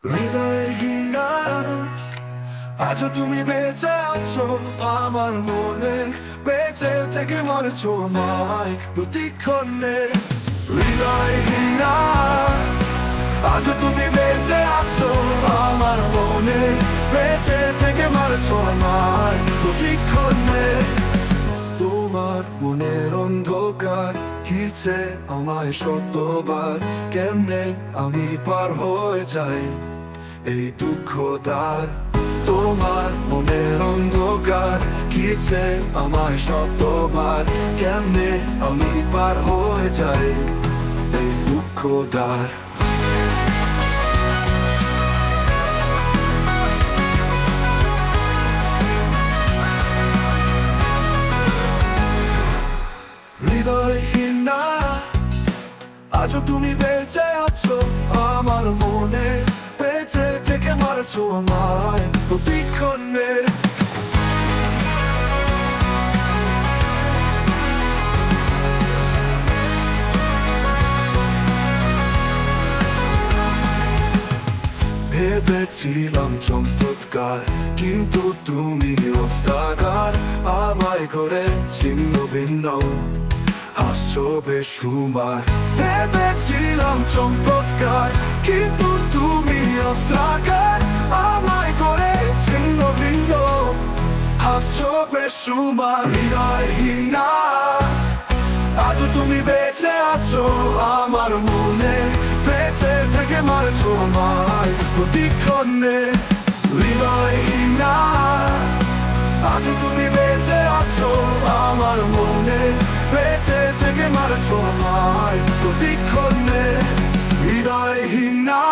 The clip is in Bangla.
হৃদয়হীন না, আজও তুমি বেঁচে আছো আমার মনে, বেঁচে থেকে মরেছো আমায় প্রতিক্ষণে। হৃদয়হীন না, আজও তুমি বেঁচে আছো আমার মনে, বেঁচে থেকে মরেছো আমায় প্রতিক্ষণে। তোমার মনের অন্ধকার ঘিরছে আমায় শতবার, কেমনে আমি পার হয়ে যাই এই দুঃখ দ্বার। তোমার মনের অন্ধকার ঘিরছে আমায় শতবার, কেমনে আমি পার হয়ে যাই এই দুঃখ দ্বার। হৃদয়হীন না, আজও তুমি বেঁচে আছো আমার মনে, বেঁচে থেকে মারছো আমায় প্রতিক্ষণে। ভেবেছিলাম চমৎকার, কিন্তু তুমি অস্ত্রাগার, আমায় করে ছিন্ন ভিন্ন হাসছো বেসুমার। ভেবেছিলাম চমৎকার, কিন্তু তুমি অস্ত্রাগার, আমায় করে ছিন্ন ভিন্ন হাসছো বেসুমার। হৃদয়হীন না, আজও তুমি বেঁচে আছো আমার মনে, বেঁচে থেকে মারছো আমায় প্রতিক্ষণে। হৃদয়হীন না, আজও তুমি বেঁচে আছো আমার মনে, বেঁচে থেকে মারছো আমায় প্রতিক্ষণে। হৃদয়হীন না।